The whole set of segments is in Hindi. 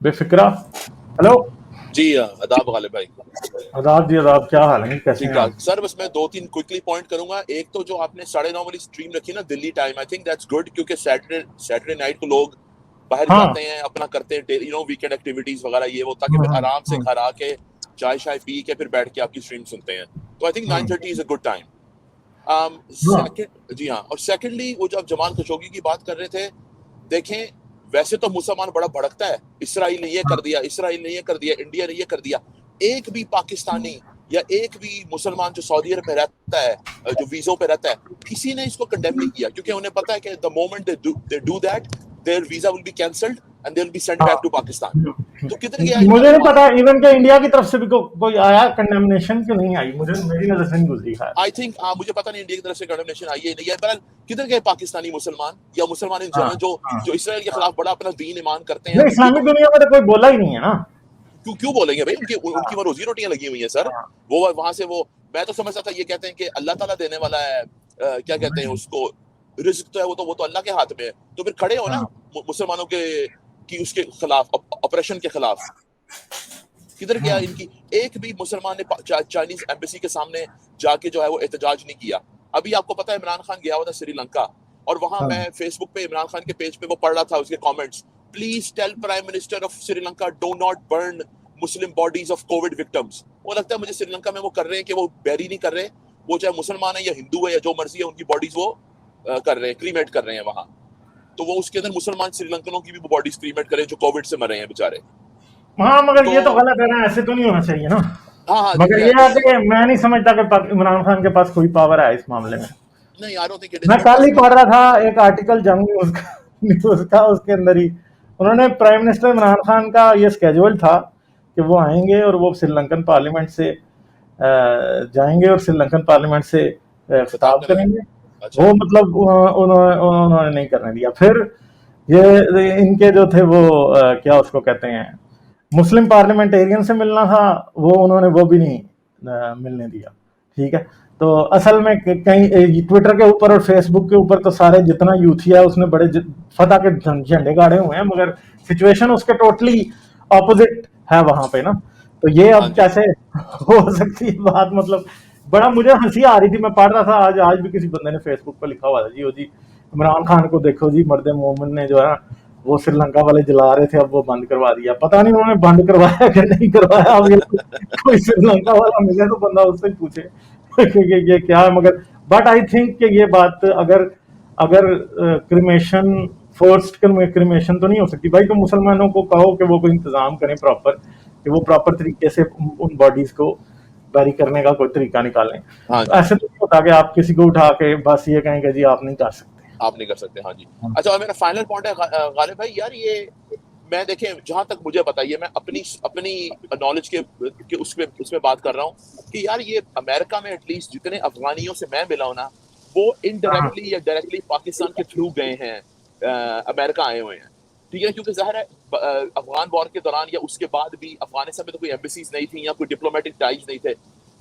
बेफिक्रा। हेलो। जी आदाब गालिब भाई। आदाब जी, आदाब। क्या हाल है, कैसे ठीक हैं ठाक आप? सर, बस मैं 2-3 क्विकली पॉइंट करूंगा। एक तो जो आपने 9:30 वाली स्ट्रीम रखी ना Delhi time, I think that's good, क्योंकि सैटरडे नाइट को लोग बाहर हाँ। जाते हैं, अपना करते हैं वीकेंड एक्टिविटीज वगैरह ये वो, ताकि फिर आराम से हाँ। घर आके चाय शाय पी के फिर बैठ के आपकी स्ट्रीम सुनते हैं। तो I think 9:30 is a good time. हाँ। सेकंड जी हाँ, और सेकंडली वो जो आप जमाल खशोगी की बात कर रहे थे, देखें वैसे तो मुसलमान बड़ा भड़कता है, इसराइल ने ये कर दिया, इसराइल ने ये कर दिया, इंडिया ने ये कर दिया। एक भी पाकिस्तानी या एक भी मुसलमान जो सऊदी अरब में रहता है, जो वीजों पे रहता है, किसी ने इसको कंडेम नहीं किया, क्योंकि उन्हें पता है कि the moment they do that, their visa will be cancelled and they will be sent back to Pakistan. तो किधर गया इनका मुझे नहीं ईमान? पता इवन के इंडिया की तरफ से भी कोई आया कंडेमनेशन की नहीं आई, मुझे मेरी नजर से नहीं गुजरी है। आई थिंक मुझे पता नहीं इंडिया की तरफ से कंडेमनेशन आई है नहीं है, पर किधर गए पाकिस्तानी मुसलमान या मुसलमान इन हाँ। जनरल जो हाँ। जो इसराइल के खिलाफ बड़ा अपना दीन ईमान करते हैं? नहीं, उनकी इस्लामिक तो दुनिया में तो कोई बोला ही नहीं है ना। क्यों क्यों बोलेंगे भाई? उनकी उनकी वो रोजी रोटियां लगी हुई हैं सर। हाँ। वो वहां से वो, मैं तो समझता था ये कहते हैं कि अल्लाह ताला देने वाला है, क्या कहते हैं उसको, रिस्क तो है, वो तो अल्लाह के हाथ में है। तो फिर खड़े हो ना हाँ। मुसलमानों के की उसके खिलाफ, ऑपरेशन के खिलाफ। किधर गया हाँ। इनकी? एक भी मुसलमान ने चाइनीज एम्बेसी के सामने जाके जो है वो एहतजाज नहीं किया। अभी आपको पता है इमरान खान गया हुआ था श्रीलंका, और वहां हाँ। मैं फेसबुक पे इमरान खान के पेज पे वो पढ़ रहा था उसके comments, please tell prime minister of Sri Lanka do not burn Muslim bodies of Covid victims. वो लगता है मुझे श्रीलंका में वो कर रहे हैं कि वो बैरी नहीं कर रहे, वो चाहे मुसलमान है या हिंदू है या जो मर्जी है, उनकी बॉडीज वो कर रहे हैं, क्रीमेट कर रहे हैं वहां। तो वो उसके अंदर मुसलमान श्रीलंकनों की भी बॉडीज क्रीमेट करें जो कोविड से मरे हैं बेचारे। हाँ, मगर तो ये तो गलत है ना, ऐसे तो नहीं होना चाहिए ना। हाँ हाँ मगर ये है नहीं कि मैं नहीं समझता कि इमरान खान के पास कोई पावर है इस मामले में। नहीं, I don't think it is मैं इट कल ही डजंट। पढ़ रहा था एक आर्टिकल जंग न्यूज का न्यूज का, उसके अंदर ही उन्होंने प्राइम मिनिस्टर इमरान खान का ये स्केड्यूल था कि वो आएंगे और वो श्रीलंकन पार्लियामेंट से जाएंगे और श्रीलंकन पार्लियामेंट से खिताब खिताब करेंगे। करेंगे। अच्छा। वो मतलब उन्होंने नहीं करने दिया। फिर ये इनके जो थे वो क्या उसको कहते हैं, मुस्लिम पार्लियामेंटेरियन से मिलना था, वो उन्होंने वो भी नहीं मिलने दिया। ठीक है। तो असल में कहीं ट्विटर के ऊपर और फेसबुक के ऊपर तो सारे जितना यूथी है उसने बड़े फतह के झंडे गाड़े हुए हैं, मगर सिचुएशन उसके टोटली ऑपोजिट है वहां पे ना। तो ये हाँ अब जी। कैसे हो सकती है बात, मतलब बड़ा मुझे हंसी आ रही थी। मैं पढ़ रहा था आज भी किसी बंदे ने फेसबुक पर लिखा हुआ था, जी ओ जी इमरान खान को देखो जी, मर्द मोमिन ने जो है वो श्रीलंका वाले जला रहे थे, अब वो बंद करवा दिया। पता नहीं उन्होंने बंद करवाया कि नहीं करवाया। अब ये कोई श्रीलंका वाला मिले तो बंदा उससे ही पूछे कि ये क्या है। मगर बट आई थिंक कि ये बात अगर अगर क्रिमेशन, फोर्स्ड क्रिमेशन तो नहीं हो सकती भाई। तो मुसलमानों को कहो कि वो कोई इंतजाम करें प्रॉपर, कि वो प्रॉपर तरीके से उन बॉडीज को बैरी करने का कोई तरीका निकालें। हाँ तो जी। ऐसे तो नहीं होता कि आप किसी को उठा के बस ये कहें कि जी आप नहीं कर सकते। आप नहीं कर सकते। हाँ जी। अच्छा, और मेरा फाइनल पॉइंट है गालिब भाई, यार ये मैं देखें जहां तक मुझे पता है, मैं अपनी अपनी नॉलेज के उसमें बात कर रहा हूँ कि यार ये अमेरिका में एटलीस्ट जितने अफगानियों से मैं मिला हूं ना, वो हाँ। इनडायरेक्टली या डायरेक्टली पाकिस्तान के थ्रू गए हैं, अमेरिका आए हुए हैं। ठीक है, क्योंकि जाहिर है अफगान वॉर के दौरान या उसके बाद भी अफगानिस्तान में तो कोई एम्बेसीज नहीं थी या कोई डिप्लोमेटिक टाइज नहीं थे।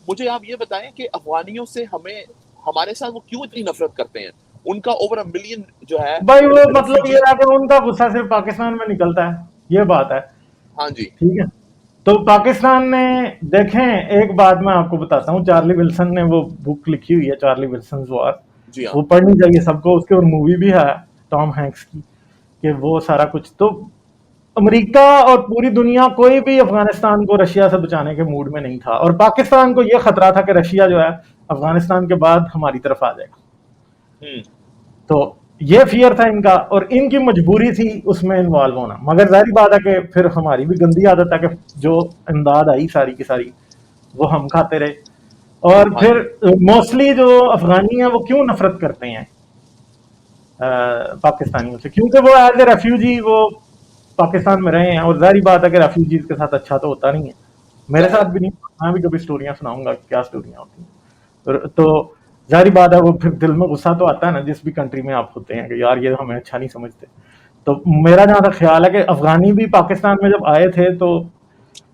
मुझे आप ये बताएं कि अफगानियों से हमें, हमारे साथ वो क्यों इतनी नफरत करते हैं? उनका ओवर 1 मिलियन जो है भाई वो मतलब ये रेफ्यूजी। है कि उनका गुस्सा सिर्फ पाकिस्तान में निकलता है, ये बात है। हाँ जी। ठीक है। तो पाकिस्तान ने, देखें एक बात मैं आपको बताता हूँ, चार्ली विल्सन ने वो बुक लिखी हुई है, चार्ली विल्सन वॉर। जी हाँ। वो पढ़नी चाहिए सबको, उसके और मूवी भी है टॉम हैंक्स की, कि वो सारा कुछ। तो अमेरिका और पूरी दुनिया कोई भी अफगानिस्तान को रशिया से बचाने के मूड में नहीं था, और पाकिस्तान को यह खतरा था कि रशिया जो है अफगानिस्तान के बाद हमारी तरफ आ जाएगा। हम्म। तो ये फियर था इनका, और इनकी मजबूरी थी उसमें इन्वॉल्व होना। मगर जाहिर बात है कि फिर हमारी भी गंदी आदत है कि जो इमदाद आई सारी की सारी वो हम खाते रहे। और हाँ फिर जी। मोस्टली जो अफगानी है वो क्यों नफरत करते हैं पाकिस्तानियों से, क्योंकि वो एज ए रेफ्यूजी वो पाकिस्तान में रहे हैं, और जाहिर बात है कि रेफ्यूजीज के साथ अच्छा तो होता नहीं है। मेरे जाहिर साथ है। भी नहीं। मैं भी कभी स्टोरियां सुनाऊंगा क्या स्टोरियां होती हैं। तो जाहिर बात है वो फिर दिल में गुस्सा तो आता है ना, जिस भी कंट्री में आप होते हैं, कि यार ये हमें अच्छा नहीं समझते। तो मेरा जहां तक ख्याल है कि अफगानी भी पाकिस्तान में जब आए थे तो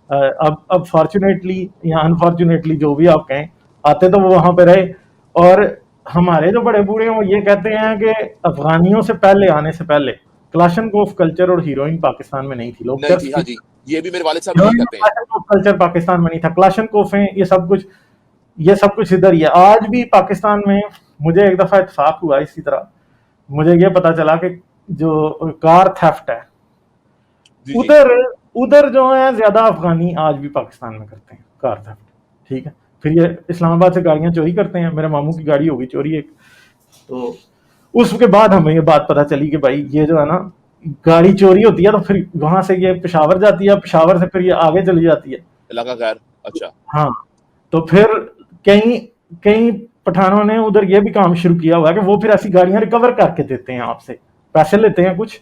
अब फॉर्चुनेटली या अनफॉर्चुनेटली जो भी आप कहें, आते तो वो वहां पे रहे। और हमारे जो बड़े बूढ़े हैं वो ये कहते हैं कि अफगानियों से पहले आने से पहले क्लाशनकोफ कल्चर और हीरोइन पाकिस्तान में नहीं थी। लोग नहीं थी, हाँ जी, ये भी मेरे वालिद साहब यही कहते हैं। क्लाशनकोफ कल्चर पाकिस्तान में नहीं था। क्लाशनकोफ है, ये सब कुछ इधर ही है। आज भी पाकिस्तान में मुझे एक दफा इत्तेफाक हुआ इसी तरह, मुझे ये पता चला कि जो कार थेफ्ट है जी जी उधर जो है ज्यादा अफगानी आज भी पाकिस्तान में करते हैं कार थेफ्ट, ठीक है। फिर ये इस्लामाबाद से गाड़ियां चोरी करते हैं। मेरे मामू की गाड़ी होगी चोरी एक, तो उसके बाद हमें ये बात पता चली कि भाई ये जो है ना, गाड़ी चोरी होती है तो फिर वहां से ये पेशावर जाती है, पेशावर से फिर ये आगे चली जाती है इलाका खैर, अच्छा हाँ। तो फिर कई कई पठानों ने उधर ये भी काम शुरू किया हुआ है कि वो फिर ऐसी गाड़ियां रिकवर करके देते हैं, आपसे पैसे लेते हैं कुछ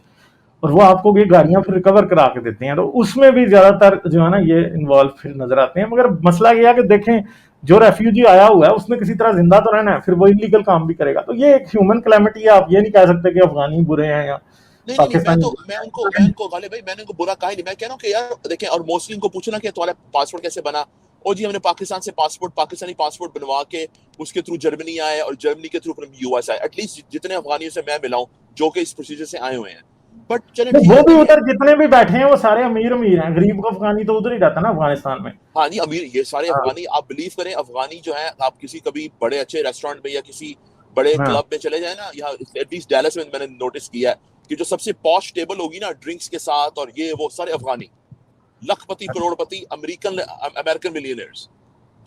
और वो आपको ये गाड़ियां फिर रिकवर करा के देते हैं। तो उसमें भी ज्यादातर जो है ना ये इन्वॉल्व फिर नजर आते हैं। मगर मसला ये है कि देखें, जो रेफ्यूजी आया हुआ है उसने किसी तरह जिंदा तो रहना है, फिर वो इलीगल काम भी करेगा। तो ये एक ह्यूमन कैलेमिटी है। आप ये नहीं कह सकते कि अफगानी बुरे हैं या नहीं पाकिस्तानी। मैं उनको गालिब भाई, मैंने उनको बुरा कहा ही नहीं। मैं कह रहा हूँ कि यार देखें, और मोस्टली उनको पूछना कि तुम्हारा पासपोर्ट कैसे बना। और जी हमने पाकिस्तान से पाकिस्तानी पासपोर्ट बनवा के उसके थ्रू जर्मनी आए और जर्मनी के थ्रू यूएस आए। एटलीस्ट जितने अफगानियों से मैं मिला हूँ जो कि इस प्रोसीजर से आए हुए हैं, बट चले ठीक वो है। भी उधर जितने भी बैठे हैं वो सारे अमीर हैं। गरीब का अफगानी तो उधर ही रहता है ना अफगानिस्तान में। हाँ नहीं, अमीर ये सारे हाँ अफगानी, आप बिलीव करें, अफगानी जो है, आप किसी कभी बड़े अच्छे रेस्टोरेंट में या किसी बड़े हाँ क्लब में चले जाए ना, यहाँ एटलीस्ट डैलस में मैंने नोटिस किया है कि जो सबसे पॉश टेबल होगी ना ड्रिंक्स के साथ और ये वो सारे अफगानी, लखपति करोड़पति, अमेरिकन मिलियनर्स,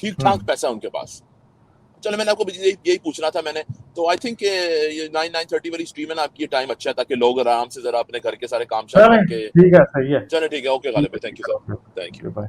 ठीक ठाक पैसा उनके पास। चलो मैंने आपको यही पूछना था मैंने। तो आई थिंक ये 9:30 वाली स्ट्रीम है ना आपकी, ये टाइम अच्छा है ताकि लोग आराम से जरा अपने घर के सारे काम शाम चलें, करके। ठीक है, सही है। चलो ठीक है, ओके गालिब भाई, thank you sir, thank you. Bye.